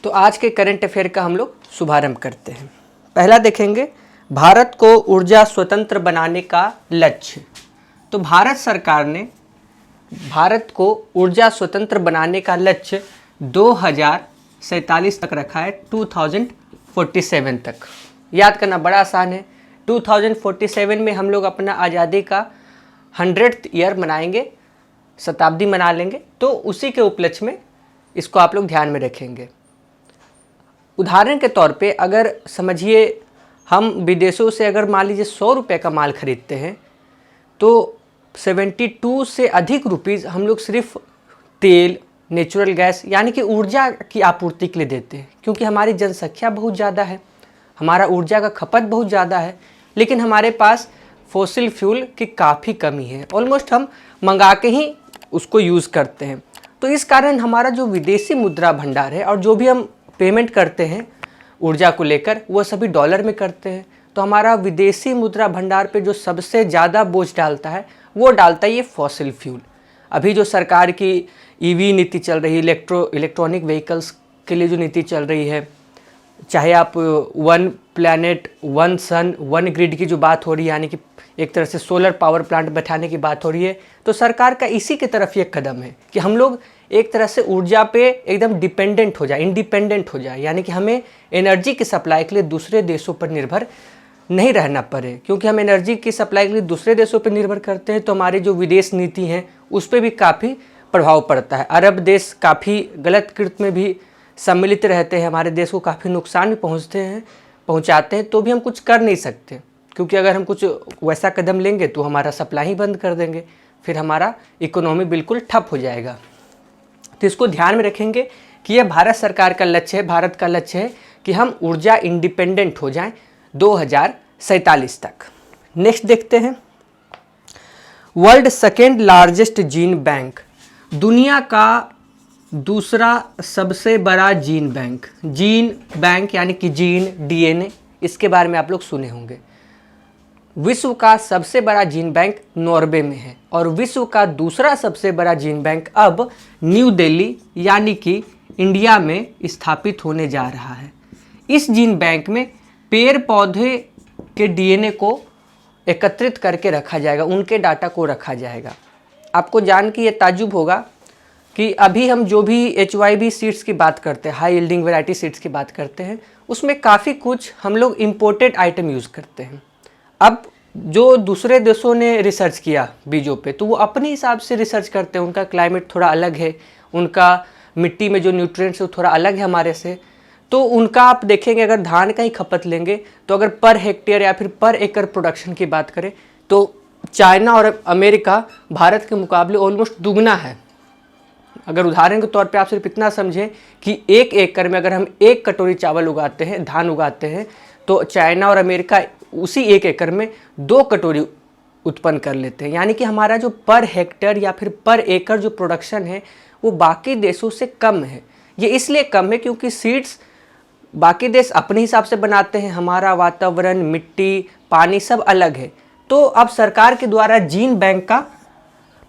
तो आज के करंट अफेयर का हम लोग शुभारंभ करते हैं। पहला देखेंगे, भारत को ऊर्जा स्वतंत्र बनाने का लक्ष्य। तो भारत सरकार ने भारत को ऊर्जा स्वतंत्र बनाने का लक्ष्य 2047 तक रखा है, 2047 तक। याद करना बड़ा आसान है। 2047 में हम लोग अपना आज़ादी का 100th ईयर मनाएंगे, शताब्दी मना लेंगे। तो उसी के उपलक्ष्य में इसको आप लोग ध्यान में रखेंगे। उदाहरण के तौर पे अगर समझिए हम विदेशों से अगर मान लीजिए 100 रुपये का माल खरीदते हैं तो 72 से अधिक रुपीज़ हम लोग सिर्फ तेल, नेचुरल गैस यानी कि ऊर्जा की आपूर्ति के लिए देते हैं, क्योंकि हमारी जनसंख्या बहुत ज़्यादा है, हमारा ऊर्जा का खपत बहुत ज़्यादा है, लेकिन हमारे पास फॉसिल फ्यूल की काफ़ी कमी है। ऑलमोस्ट हम मंगा के ही उसको यूज़ करते हैं। तो इस कारण हमारा जो विदेशी मुद्रा भंडार है और जो भी हम पेमेंट करते हैं ऊर्जा को लेकर वो सभी डॉलर में करते हैं। तो हमारा विदेशी मुद्रा भंडार पे जो सबसे ज़्यादा बोझ डालता है वो डालता है ये फॉसिल फ्यूल। अभी जो सरकार की ईवी नीति चल रही है, इलेक्ट्रॉनिक व्हीकल्स के लिए जो नीति चल रही है, चाहे आप one planet one sun one grid की जो बात हो रही है, यानी कि एक तरह से सोलर पावर प्लांट बैठाने की बात हो रही है, तो सरकार का इसी की तरफ ये कदम है कि हम लोग एक तरह से ऊर्जा पे एकदम डिपेंडेंट हो जाए, इंडिपेंडेंट हो जाए, यानी कि हमें एनर्जी की सप्लाई के लिए दूसरे देशों पर निर्भर नहीं रहना पड़े। क्योंकि हम एनर्जी की सप्लाई के लिए दूसरे देशों पर निर्भर करते हैं तो हमारी जो विदेश नीति है उस पर भी काफ़ी प्रभाव पड़ता है। अरब देश काफ़ी गलत कृत्य में भी सम्मिलित रहते हैं, हमारे देश को काफ़ी नुकसान भी पहुँचाते हैं, तो भी हम कुछ कर नहीं सकते, क्योंकि अगर हम कुछ वैसा कदम लेंगे तो हमारा सप्लाई ही बंद कर देंगे, फिर हमारा इकोनॉमी बिल्कुल ठप हो जाएगा। तो इसको ध्यान में रखेंगे कि यह भारत सरकार का लक्ष्य है, भारत का लक्ष्य है कि हम ऊर्जा इंडिपेंडेंट हो जाएं 2047 तक। नेक्स्ट देखते हैं, world second largest gene bank, दुनिया का दूसरा सबसे बड़ा जीन बैंक यानी कि जीन, डीएनए, इसके बारे में आप लोग सुने होंगे। विश्व का सबसे बड़ा जीन बैंक नॉर्वे में है और विश्व का दूसरा सबसे बड़ा जीन बैंक अब न्यू दिल्ली यानी कि इंडिया में स्थापित होने जा रहा है। इस जीन बैंक में पेड़ पौधे के डीएनए को एकत्रित करके रखा जाएगा, उनके डाटा को रखा जाएगा। आपको जान के ये ताज्जुब होगा कि अभी हम जो भी HYV सीड्स की बात करते हैं, हाई यील्डिंग वैरायटी सीड्स की बात करते हैं, उसमें काफ़ी कुछ हम लोग इम्पोर्टेड आइटम यूज़ करते हैं। अब जो दूसरे देशों ने रिसर्च किया बीजों पे, तो वो अपने हिसाब से रिसर्च करते हैं, उनका क्लाइमेट थोड़ा अलग है, उनका मिट्टी में जो न्यूट्रिएंट्स है वो थोड़ा अलग है हमारे से। तो उनका आप देखेंगे अगर धान का ही खपत लेंगे तो अगर पर हेक्टेयर या फिर पर एकड़ प्रोडक्शन की बात करें तो चाइना और अमेरिका भारत के मुकाबले ऑलमोस्ट दुगना है। अगर उदाहरण के तौर पे आप सिर्फ इतना समझें कि 1 एकड़ में अगर हम 1 कटोरी चावल उगाते हैं, धान उगाते हैं, तो चाइना और अमेरिका उसी 1 एकड़ में 2 कटोरी उत्पन्न कर लेते हैं। यानी कि हमारा जो पर हेक्टेयर या फिर पर एकड़ जो प्रोडक्शन है वो बाकी देशों से कम है। ये इसलिए कम है क्योंकि सीड्स बाकी देश अपने हिसाब से बनाते हैं, हमारा वातावरण, मिट्टी, पानी सब अलग है। तो अब सरकार के द्वारा जीन बैंक का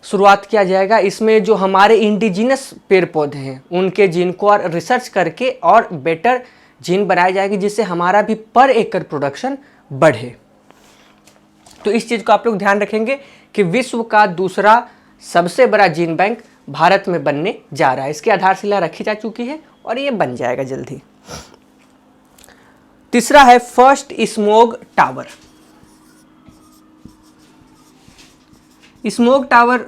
शुरुआत किया जाएगा। इसमें जो हमारे इंडिजिनस पेड़ पौधे हैं उनके जीन को और रिसर्च करके और बेटर जीन बनाई जाएगी, जिससे हमारा भी पर एकड़ प्रोडक्शन बढ़े। तो इस चीज़ को आप लोग ध्यान रखेंगे कि विश्व का दूसरा सबसे बड़ा जीन बैंक भारत में बनने जा रहा है। इसकी आधारशिला रखी जा चुकी है और ये बन जाएगा जल्दी। तीसरा है first smog tower. Smog tower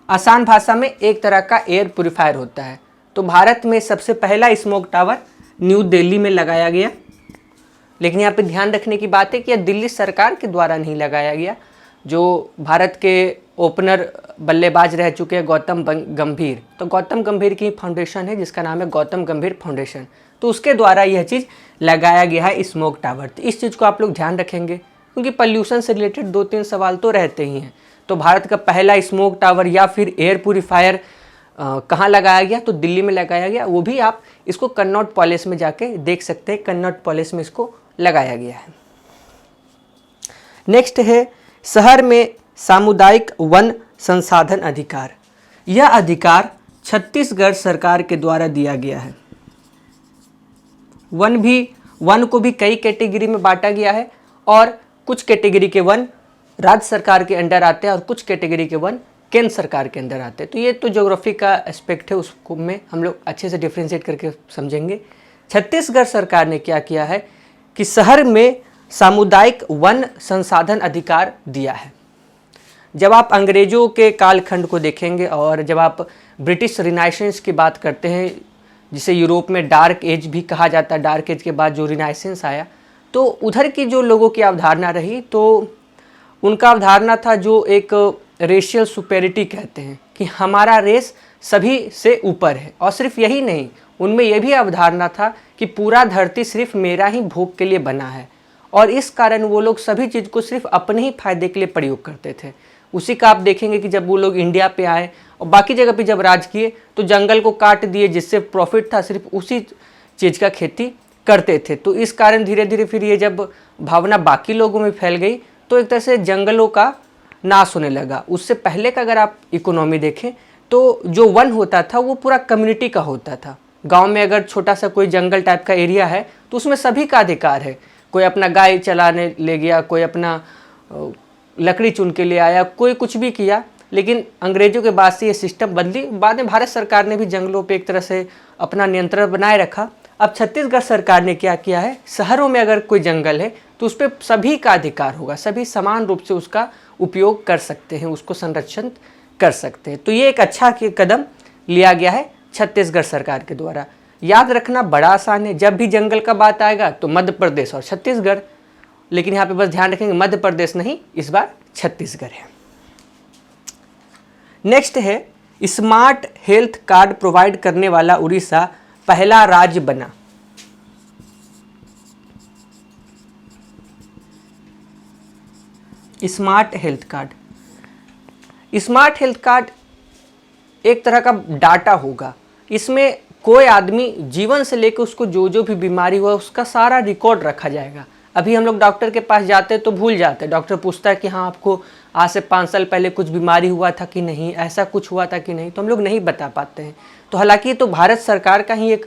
आसान भाषा में एक तरह का एयर प्यूरिफायर होता है। तो भारत में सबसे पहला स्मोग टावर न्यू दिल्ली में लगाया गया, लेकिन यहाँ पे ध्यान रखने की बात है कि यह दिल्ली सरकार के द्वारा नहीं लगाया गया। जो भारत के ओपनर बल्लेबाज रह चुके हैं गौतम गंभीर, तो गौतम गंभीर की फाउंडेशन है जिसका नाम है गौतम गंभीर फाउंडेशन, तो उसके द्वारा यह चीज़ लगाया गया है स्मोग टावर। तो इस चीज़ को आप लोग ध्यान रखेंगे क्योंकि पॉल्यूशन से रिलेटेड 2-3 सवाल तो रहते ही हैं। तो भारत का पहला स्मोग टावर या फिर एयर प्यूरिफायर कहाँ लगाया गया, तो दिल्ली में लगाया गया। वो भी आप इसको कन्नॉट पैलेस में जाके देख सकते हैं, कन्नॉट पैलेस में इसको लगाया गया है। नेक्स्ट है शहर में सामुदायिक वन संसाधन अधिकार। यह अधिकार छत्तीसगढ़ सरकार के द्वारा दिया गया है। वन को भी कई कैटेगरी में बांटा गया है और कुछ कैटेगरी के वन राज्य सरकार के अंडर आते हैं और कुछ कैटेगरी के वन केंद्र सरकार के अंदर आते हैं। तो ये तो ज्योग्राफी का एस्पेक्ट है, उसको में हम लोग अच्छे से डिफ्रेंशिएट करके समझेंगे। छत्तीसगढ़ सरकार ने क्या किया है कि शहर में सामुदायिक वन संसाधन अधिकार दिया है। जब आप अंग्रेजों के कालखंड को देखेंगे और जब आप ब्रिटिश रिनाइसेंस की बात करते हैं, जिसे यूरोप में डार्क एज भी कहा जाता है, डार्क एज के बाद जो रिनाइसेंस आया, तो उधर की जो लोगों की अवधारणा रही, तो उनका अवधारणा था जो एक रेशियल सुपेरिटी कहते हैं कि हमारा रेस सभी से ऊपर है। और सिर्फ यही नहीं, उनमें यह भी अवधारणा था कि पूरा धरती सिर्फ मेरा ही भोग के लिए बना है और इस कारण वो लोग सभी चीज़ को सिर्फ अपने ही फायदे के लिए प्रयोग करते थे। उसी का आप देखेंगे कि जब वो लोग इंडिया पे आए और बाकी जगह पे जब राज किए तो जंगल को काट दिए, जिससे प्रॉफिट था, सिर्फ उसी चीज़ का खेती करते थे। तो इस कारण धीरे धीरे फिर ये जब भावना बाकी लोगों में फैल गई तो एक तरह से जंगलों का नाश होने लगा। उससे पहले का अगर आप इकोनॉमी देखें तो जो वन होता था वो पूरा कम्युनिटी का होता था। गांव में अगर छोटा सा कोई जंगल टाइप का एरिया है तो उसमें सभी का अधिकार है। कोई अपना गाय चलाने ले गया, कोई अपना लकड़ी चुन के ले आया, कोई कुछ भी किया। लेकिन अंग्रेजों के बाद से ये सिस्टम बदली। बाद में भारत सरकार ने भी जंगलों पे एक तरह से अपना नियंत्रण बनाए रखा। अब छत्तीसगढ़ सरकार ने क्या किया है, शहरों में अगर कोई जंगल है तो उस पर सभी का अधिकार होगा, सभी समान रूप से उसका उपयोग कर सकते हैं, उसको संरक्षण कर सकते हैं। तो ये एक अच्छा कदम लिया गया है छत्तीसगढ़ सरकार के द्वारा। याद रखना बड़ा आसान है, जब भी जंगल का बात आएगा तो मध्य प्रदेश और छत्तीसगढ़, लेकिन यहाँ पे बस ध्यान रखेंगे मध्य प्रदेश नहीं, इस बार छत्तीसगढ़ है। नेक्स्ट है, स्मार्ट हेल्थ कार्ड प्रोवाइड करने वाला उड़ीसा पहला राज्य बना। Smart health card, smart health card एक तरह का डाटा होगा। इसमें कोई आदमी जीवन से लेकर उसको जो जो भी बीमारी हुआ उसका सारा रिकॉर्ड रखा जाएगा। अभी हम लोग डॉक्टर के पास जाते हैं तो भूल जाते हैं, डॉक्टर पूछता है कि हाँ आपको आज से 5 साल पहले कुछ बीमारी हुआ था कि नहीं, ऐसा कुछ हुआ था कि नहीं, तो हम लोग नहीं बता पाते हैं। तो हालांकि तो भारत सरकार का ही एक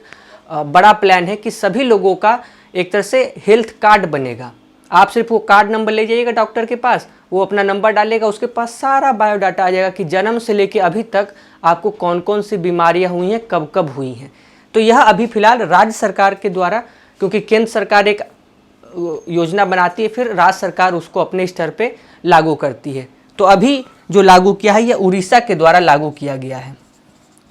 बड़ा प्लान है कि सभी लोगों का एक तरह से हेल्थ कार्ड बनेगा। आप सिर्फ वो कार्ड नंबर ले जाइएगा डॉक्टर के पास, वो अपना नंबर डालेगा, उसके पास सारा बायोडाटा आ जाएगा कि जन्म से लेके अभी तक आपको कौन कौन सी बीमारियां हुई हैं, कब कब हुई हैं। तो यह अभी फिलहाल राज्य सरकार के द्वारा, क्योंकि केंद्र सरकार एक योजना बनाती है, फिर राज्य सरकार उसको अपने स्तर पे लागू करती है। तो अभी जो लागू किया है यह उड़ीसा के द्वारा लागू किया गया है।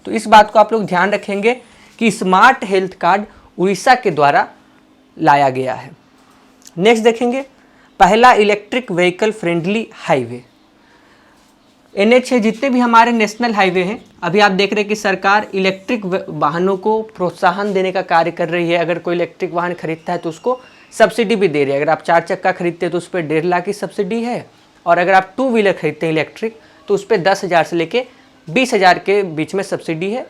तो इस बात को आप लोग ध्यान रखेंगे कि स्मार्ट हेल्थ कार्ड उड़ीसा के द्वारा लाया गया है। नेक्स्ट देखेंगे, पहला electric vehicle friendly highway. NH है, जितने भी हमारे नेशनल हाईवे हैं, अभी आप देख रहे हैं कि सरकार इलेक्ट्रिक वाहनों को प्रोत्साहन देने का कार्य कर रही है। अगर कोई इलेक्ट्रिक वाहन खरीदता है तो उसको सब्सिडी भी दे रही है। अगर आप 4 चक्का खरीदते हैं तो उस पर 1.5 लाख की सब्सिडी है, और अगर आप 2 व्हीलर खरीदते हैं इलेक्ट्रिक तो उस पर 10,000 से लेके 20,000 के बीच में सब्सिडी है।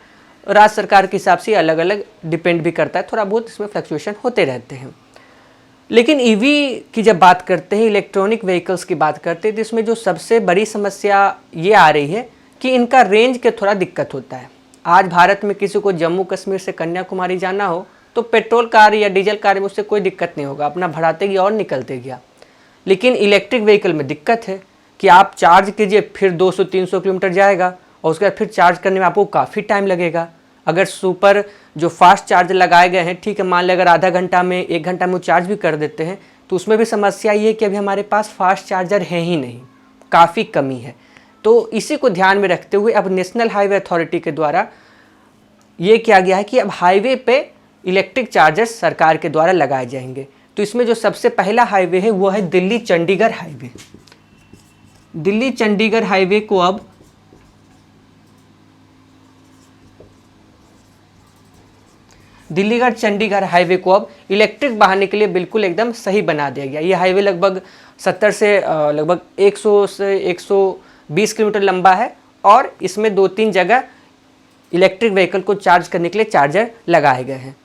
राज्य सरकार के हिसाब से अलग अलग डिपेंड भी करता है, थोड़ा बहुत इसमें फ्लक्चुएशन होते रहते हैं। लेकिन EV की जब बात करते हैं, इलेक्ट्रॉनिक व्हीकल्स की बात करते हैं, तो इसमें जो सबसे बड़ी समस्या ये आ रही है कि इनका रेंज के थोड़ा दिक्कत होता है। आज भारत में किसी को जम्मू कश्मीर से कन्याकुमारी जाना हो तो पेट्रोल कार या डीजल कार में उससे कोई दिक्कत नहीं होगा, अपना भराते गया और निकलते गया। लेकिन इलेक्ट्रिक व्हीकल में दिक्कत है कि आप चार्ज कीजिए, फिर 200-300 किलोमीटर जाएगा और उसके बाद फिर चार्ज करने में आपको काफ़ी टाइम लगेगा। अगर सुपर जो फास्ट चार्ज लगाए गए हैं, ठीक है, मान लें अगर आधा घंटा में 1 घंटा में वो चार्ज भी कर देते हैं, तो उसमें भी समस्या ये है कि अभी हमारे पास फास्ट चार्जर है ही नहीं, काफ़ी कमी है। तो इसी को ध्यान में रखते हुए अब नेशनल हाईवे अथॉरिटी के द्वारा ये किया गया है कि अब हाईवे पे इलेक्ट्रिक चार्जर्स सरकार के द्वारा लगाए जाएंगे। तो इसमें जो सबसे पहला हाईवे है वो है दिल्ली चंडीगढ़ हाईवे। दिल्ली चंडीगढ़ हाईवे को अब दिल्लीगढ़ चंडीगढ़ हाईवे को अब इलेक्ट्रिक वाहन के लिए बिल्कुल एकदम सही बना दिया गया। ये हाईवे लगभग 70 से लगभग 100 से 120 किलोमीटर लंबा है और इसमें 2-3 जगह इलेक्ट्रिक व्हीकल को चार्ज करने के लिए चार्जर लगाए गए हैं।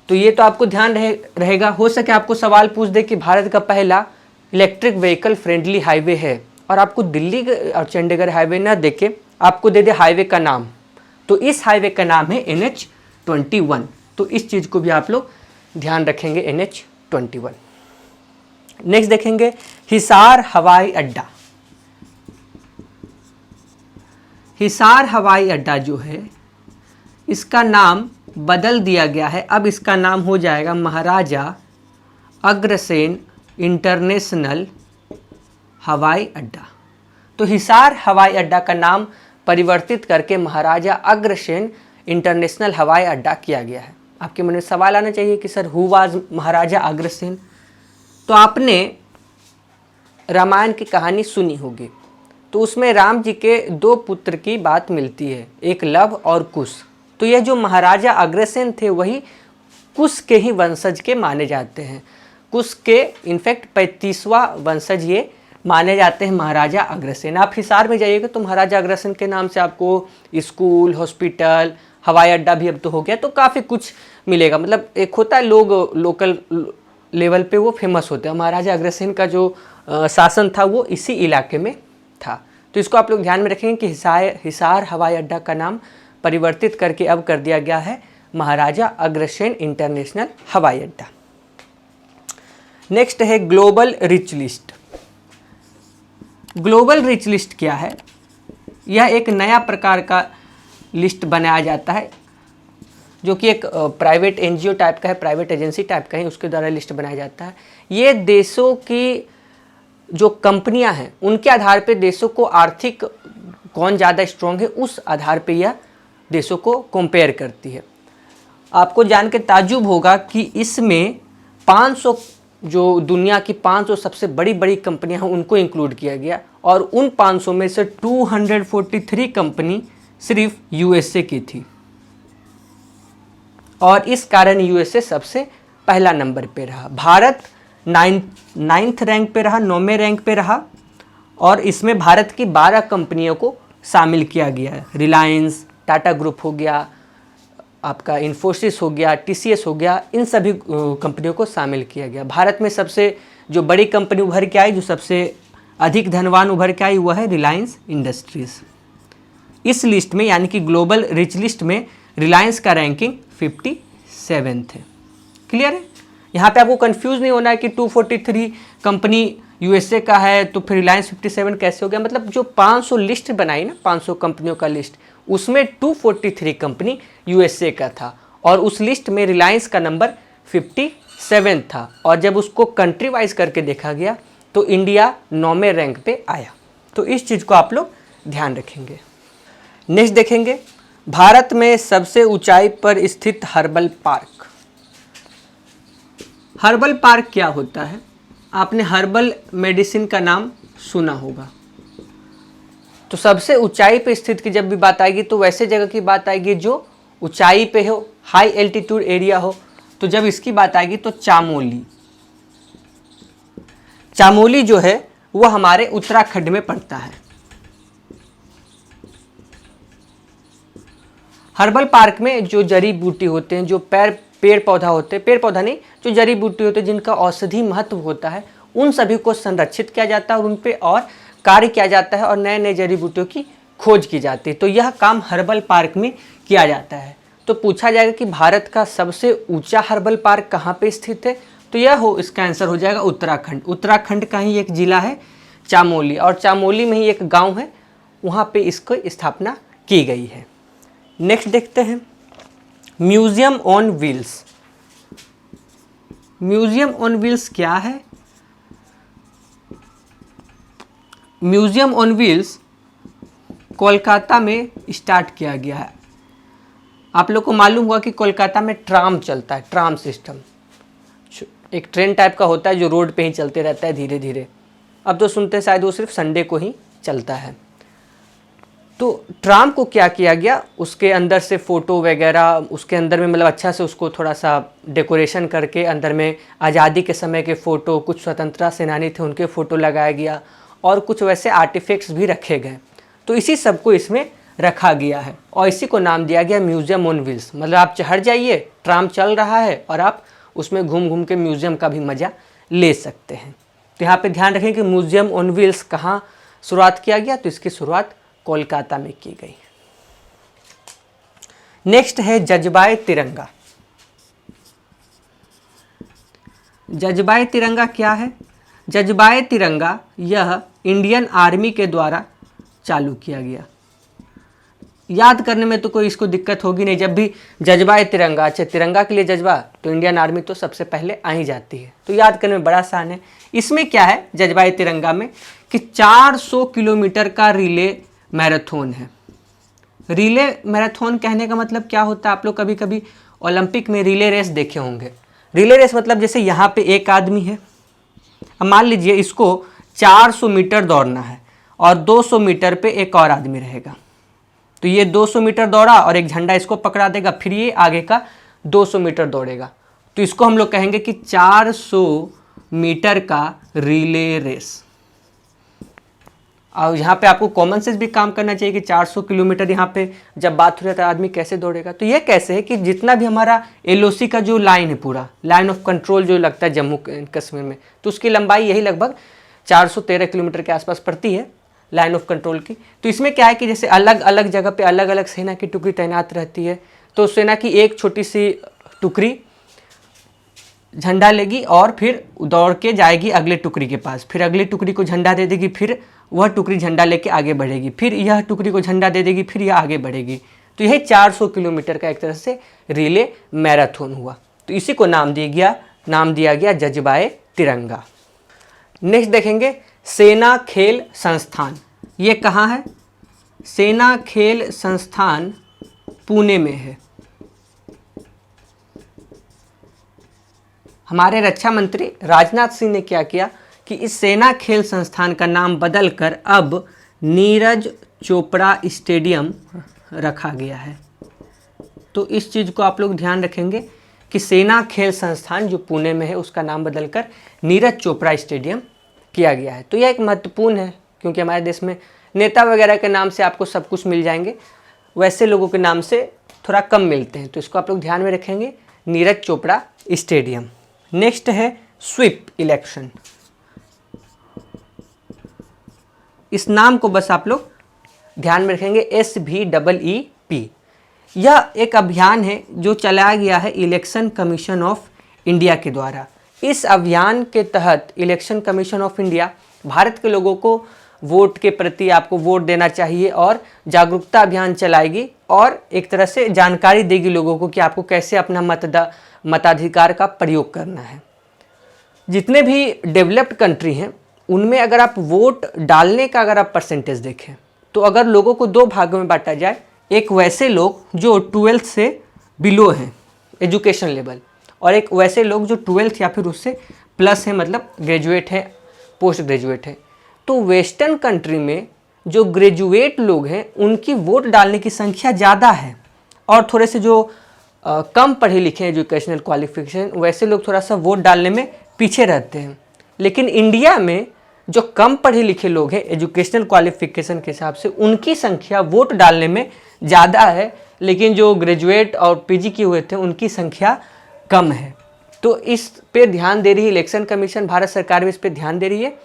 तो ये तो आपको ध्यान रहेगा। हो सके आपको सवाल पूछ दे कि भारत का पहला इलेक्ट्रिक व्हीकल फ्रेंडली हाईवे है और आपको दिल्ली और चंडीगढ़ हाईवे ना देके आपको दे दे हाईवे का नाम, तो इस हाईवे का नाम है NH-21। तो इस चीज़ को भी आप लोग ध्यान रखेंगे NH21। नेक्स्ट देखेंगे हिसार हवाई अड्डा। हिसार हवाई अड्डा जो है इसका नाम बदल दिया गया है, अब इसका नाम हो जाएगा महाराजा अग्रसेन इंटरनेशनल हवाई अड्डा। तो हिसार हवाई अड्डा का नाम परिवर्तित करके महाराजा अग्रसेन इंटरनेशनल हवाई अड्डा किया गया है। आपके मन में सवाल आना चाहिए कि sir who was Maharaja Agrasen. तो आपने रामायण की कहानी सुनी होगी, तो उसमें राम जी के 2 पुत्र की बात मिलती है, एक लव और कुश। तो यह जो महाराजा अग्रसेन थे वही कुश के ही वंशज के माने जाते हैं। कुश के इनफैक्ट 35वां वंशज ये माने जाते हैं महाराजा अग्रसेन। आप हिसार में जाइएगा तो महाराजा अग्रसेन के नाम से आपको स्कूल, हॉस्पिटल, हवाई अड्डा भी अब तो हो गया, तो काफ़ी कुछ मिलेगा। मतलब एक होता है लोग लोकल लेवल पे वो फेमस होते हैं। महाराजा अग्रसेन का जो शासन था वो इसी इलाके में था। तो इसको आप लोग ध्यान में रखेंगे कि हिसार हवाई अड्डा का नाम परिवर्तित करके अब कर दिया गया है महाराजा अग्रसेन इंटरनेशनल हवाई अड्डा। नेक्स्ट है global rich list. Global rich list क्या है? यह एक नया प्रकार का लिस्ट बनाया जाता है जो कि एक प्राइवेट NGO टाइप का है, प्राइवेट एजेंसी टाइप का है, उसके द्वारा लिस्ट बनाया जाता है। ये देशों की जो कंपनियां हैं उनके आधार पे देशों को आर्थिक कौन ज़्यादा स्ट्रॉन्ग है उस आधार पे यह देशों को कंपेयर करती है। आपको जान के ताज्जुब होगा कि इसमें 500 जो दुनिया की 500 सबसे बड़ी बड़ी कंपनियां हैं उनको इंक्लूड किया गया, और उन 500 में से 243 कंपनी सिर्फ USA की थी, और इस कारण USA सबसे पहला नंबर पे रहा। भारत 9th रैंक पे रहा, 9वें रैंक पे रहा, और इसमें भारत की 12 कंपनियों को शामिल किया गया है। रिलायंस, टाटा ग्रुप हो गया, आपका इन्फोसिस हो गया, TCS हो गया, इन सभी कंपनियों को शामिल किया गया। भारत में सबसे जो बड़ी कंपनी उभर के आई, जो सबसे अधिक धनवान उभर के आई, वह है रिलायंस इंडस्ट्रीज़। इस लिस्ट में यानी कि ग्लोबल रिच लिस्ट में रिलायंस का रैंकिंग 57th है। क्लियर है? यहाँ पे आपको कंफ्यूज नहीं होना है कि 243 कंपनी USA का है तो फिर रिलायंस 57 कैसे हो गया। मतलब जो 500 लिस्ट बनाई ना, 500 कंपनियों का लिस्ट, उसमें 243 कंपनी USA का था, और उस लिस्ट में रिलायंस का नंबर 57 था। और जब उसको कंट्री वाइज करके देखा गया तो इंडिया 9वें रैंक पे आया। तो इस चीज़ को आप लोग ध्यान रखेंगे। नेक्स्ट देखेंगे भारत में सबसे ऊंचाई पर स्थित हर्बल पार्क। हर्बल पार्क क्या होता है? आपने हर्बल मेडिसिन का नाम सुना होगा। तो सबसे ऊंचाई पे स्थित की जब भी बात आएगी तो वैसे जगह की बात आएगी जो ऊंचाई पे हो, हाई एल्टीट्यूड एरिया हो। तो जब इसकी बात आएगी तो चामोली, चामोली जो है वो हमारे उत्तराखंड में पड़ता है। हर्बल पार्क में जो जड़ी बूटी होते हैं, जो पेड़ पौधा होते हैं, पेड़ पौधा नहीं, जो जड़ी बूटी होते हैं जिनका औषधि महत्व होता है, उन सभी को संरक्षित किया जाता है और उन पे और कार्य किया जाता है, और नए नए जड़ी बूटियों की खोज की जाती है। तो यह काम हर्बल पार्क में किया जाता है। तो पूछा जाएगा कि भारत का सबसे ऊंचा हर्बल पार्क कहाँ पे स्थित है, तो यह इसका आंसर हो जाएगा उत्तराखंड। उत्तराखंड का ही एक जिला है चामोली, और चामोली में ही एक गाँव है, वहाँ पे इसको स्थापना की गई है। नेक्स्ट देखते हैं museum on wheels. Museum on wheels क्या है? म्यूजियम ऑन व्हील्स कोलकाता में स्टार्ट किया गया है। आप लोग को मालूम हुआ कि कोलकाता में ट्राम चलता है, ट्राम सिस्टम एक ट्रेन टाइप का होता है जो रोड पे ही चलते रहता है धीरे धीरे। अब तो सुनते हैं शायद वो सिर्फ संडे को ही चलता है। तो ट्राम को क्या किया गया, उसके अंदर से फ़ोटो वगैरह, उसके अंदर में मतलब अच्छा से उसको थोड़ा सा डेकोरेशन करके अंदर में आज़ादी के समय के फ़ोटो, कुछ स्वतंत्रता सेनानी थे उनके फ़ोटो लगाया गया, और कुछ वैसे आर्टिफैक्ट्स भी रखे गए। तो इसी सब को इसमें रखा गया है और इसी को नाम दिया गया म्यूजियम ऑन व्हील्स। मतलब आप चढ़ जाइए, ट्राम चल रहा है और आप उसमें घूम घूम के म्यूजियम का भी मज़ा ले सकते हैं। तो यहाँ पे ध्यान रखें कि म्यूजियम ऑन व्हील्स कहाँ शुरुआत किया गया, तो इसकी शुरुआत कोलकाता में की गई। नेक्स्ट है जज्बाए तिरंगा। जज्बाए तिरंगा क्या है? जज्बाए तिरंगा यह इंडियन आर्मी के द्वारा चालू किया गया। याद करने में तो कोई इसको दिक्कत होगी नहीं। जब भी जज्बाए तिरंगा, अच्छा तिरंगा के लिए जज्बा, तो इंडियन आर्मी तो सबसे पहले आ ही जाती है, तो याद करने में बड़ा आसान है। इसमें क्या है जज्बाए तिरंगा में कि 400 किलोमीटर का रिले मैराथन है। रिले मैराथन कहने का मतलब क्या होता है? आप लोग कभी कभी ओलंपिक में रिले रेस देखे होंगे। रिले रेस मतलब जैसे यहाँ पे एक आदमी है, अब मान लीजिए इसको 400 मीटर दौड़ना है और 200 मीटर पे एक और आदमी रहेगा, तो ये 200 मीटर दौड़ा और एक झंडा इसको पकड़ा देगा, फिर ये आगे का 200 मीटर दौड़ेगा, तो इसको हम लोग कहेंगे कि 400 मीटर का रिले रेस। और यहाँ पे आपको कॉमन सेंस भी काम करना चाहिए कि 400 किलोमीटर यहाँ पे जब बात हो जाता है आदमी कैसे दौड़ेगा। तो ये कैसे है कि जितना भी हमारा LOC का जो लाइन है, पूरा लाइन ऑफ कंट्रोल जो लगता है जम्मू कश्मीर में, तो उसकी लंबाई यही लगभग 413 किलोमीटर के आसपास पड़ती है लाइन ऑफ कंट्रोल की। तो इसमें क्या है कि जैसे अलग अलग जगह पे अलग अलग सेना की टुकड़ी तैनात रहती है, तो सेना की एक छोटी सी टुकड़ी झंडा लेगी और फिर दौड़ के जाएगी अगले टुकड़ी के पास, फिर अगली टुकड़ी को झंडा दे देगी, फिर वह टुकड़ी झंडा लेके आगे बढ़ेगी, फिर यह टुकड़ी को झंडा दे देगी, फिर यह आगे बढ़ेगी। तो यही 400 किलोमीटर का एक तरह से रिले मैराथन हुआ, तो इसी को नाम दिया गया जज्बाए तिरंगा। नेक्स्ट देखेंगे सेना खेल संस्थान। ये कहाँ है? सेना खेल संस्थान पुणे में है। हमारे रक्षा मंत्री राजनाथ सिंह ने क्या किया कि इस सेना खेल संस्थान का नाम बदलकर अब नीरज चोपड़ा स्टेडियम रखा गया है। तो इस चीज़ को आप लोग ध्यान रखेंगे कि सेना खेल संस्थान जो पुणे में है उसका नाम बदलकर नीरज चोपड़ा स्टेडियम किया गया है। तो यह एक महत्वपूर्ण है, क्योंकि हमारे देश में नेता वगैरह के नाम से आपको सब कुछ मिल जाएंगे, वैसे लोगों के नाम से थोड़ा कम मिलते हैं, तो इसको आप लोग ध्यान में रखेंगे, नीरज चोपड़ा स्टेडियम। नेक्स्ट है स्वीप इलेक्शन। इस नाम को बस आप लोग ध्यान में रखेंगे, SVEEP। यह एक अभियान है जो चलाया गया है इलेक्शन कमीशन ऑफ इंडिया के द्वारा। इस अभियान के तहत election commission of India Bharat के लोगों को वोट के प्रति आपको वोट देना चाहिए और जागरूकता अभियान चलाएगी और एक तरह से जानकारी देगी लोगों को कि आपको कैसे अपना मताधिकार का प्रयोग करना है। जितने भी डेवलप्ड कंट्री हैं उनमें अगर आप वोट डालने का अगर आप परसेंटेज देखें तो अगर लोगों को दो भागों में बांटा जाए, एक वैसे लोग जो 12th से बिलो हैं एजुकेशन लेवल, और एक वैसे लोग जो 12th या फिर उससे प्लस हैं, मतलब ग्रेजुएट हैं, पोस्ट ग्रेजुएट हैं। तो वेस्टर्न कंट्री में जो ग्रेजुएट लोग हैं उनकी वोट डालने की संख्या ज़्यादा है, और थोड़े से जो कम पढ़े लिखे हैं एजुकेशनल क्वालिफिकेशन, वैसे लोग थोड़ा सा वोट डालने में पीछे रहते हैं। लेकिन इंडिया में जो कम पढ़े लिखे लोग हैं एजुकेशनल क्वालिफिकेशन के हिसाब से उनकी संख्या वोट डालने में ज़्यादा है, लेकिन जो ग्रेजुएट और PG किए हुए थे उनकी संख्या कम है। तो इस पे ध्यान दे रही है इलेक्शन कमीशन, भारत सरकार भी इस पे ध्यान दे रही है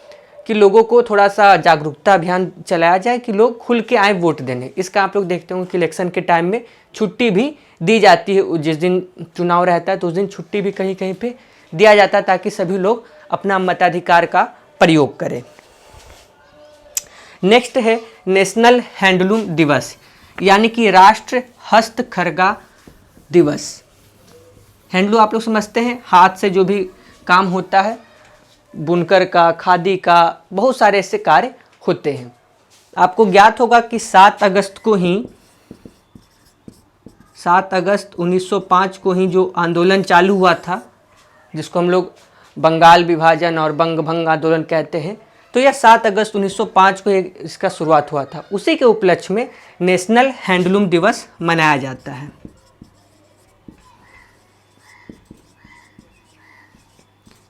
कि लोगों को थोड़ा सा जागरूकता अभियान चलाया जाए कि लोग खुल के आए वोट देने। इसका आप लोग देखते हो कि इलेक्शन के टाइम में छुट्टी भी दी जाती है, जिस दिन चुनाव रहता है तो उस दिन छुट्टी भी कहीं कहीं पे दिया जाता है ताकि सभी लोग अपना मताधिकार का प्रयोग करें। नेक्स्ट है नेशनल हैंडलूम दिवस, यानी कि राष्ट्र हस्तकरघा दिवस। हैंडलूम आप लोग समझते हैं, हाथ से जो भी काम होता है, बुनकर का, खादी का, बहुत सारे ऐसे कार्य होते हैं। आपको ज्ञात होगा कि 7 अगस्त 1905 को ही जो आंदोलन चालू हुआ था, जिसको हम लोग बंगाल विभाजन और बंग भंग आंदोलन कहते हैं, तो यह 7 अगस्त 1905 को इसका शुरुआत हुआ था। उसी के उपलक्ष्य में नेशनल हैंडलूम दिवस मनाया जाता है।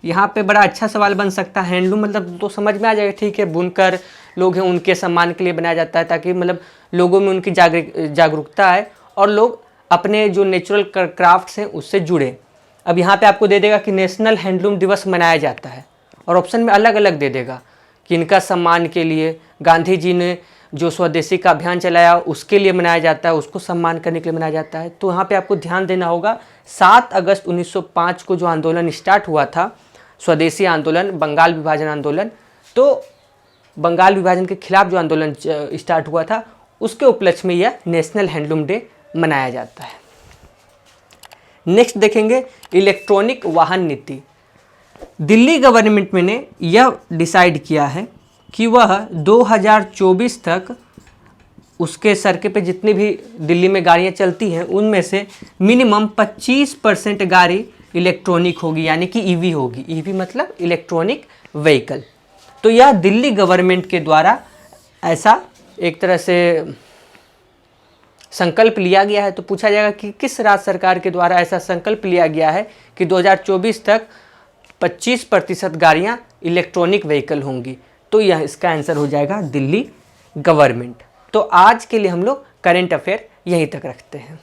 यहाँ पे बड़ा अच्छा सवाल बन सकता है, हैंडलूम मतलब तो समझ में आ जाएगा, ठीक है, बुनकर लोग हैं उनके सम्मान के लिए बनाया जाता है ताकि मतलब लोगों में उनकी जागरूकता आए और लोग अपने जो नेचुरल क्राफ्ट्स हैं उससे जुड़े। अब यहाँ पे आपको दे देगा कि नेशनल हैंडलूम दिवस मनाया जाता है, और ऑप्शन में अलग अलग दे देगा कि इनका सम्मान के लिए, गांधी जी ने जो स्वदेशी का अभियान चलाया उसके लिए मनाया जाता है, उसको सम्मान करने के लिए मनाया जाता है। तो यहाँ पे आपको ध्यान देना होगा 7 अगस्त 1905 को जो आंदोलन स्टार्ट हुआ था, स्वदेशी आंदोलन, बंगाल विभाजन आंदोलन। तो बंगाल विभाजन के खिलाफ जो आंदोलन स्टार्ट हुआ था उसके उपलक्ष्य में यह नेशनल हैंडलूम डे मनाया जाता है। नेक्स्ट देखेंगे इलेक्ट्रॉनिक वाहन नीति। दिल्ली गवर्नमेंट ने यह डिसाइड किया है कि वह 2024 तक उसके सड़क पे जितनी भी दिल्ली में गाड़ियाँ चलती हैं उनमें से मिनिमम 25% गाड़ी इलेक्ट्रॉनिक होगी, यानी कि ईवी होगी। ईवी मतलब इलेक्ट्रॉनिक व्हीकल। तो यह दिल्ली गवर्नमेंट के द्वारा ऐसा एक तरह से संकल्प लिया गया है। तो पूछा जाएगा कि किस राज्य सरकार के द्वारा ऐसा संकल्प लिया गया है कि 2024 तक 25% गाड़ियाँ इलेक्ट्रॉनिक व्हीकल होंगी। तो यह इसका आंसर हो जाएगा दिल्ली गवर्नमेंट। तो आज के लिए हम लोग करेंट अफेयर यहीं तक रखते हैं।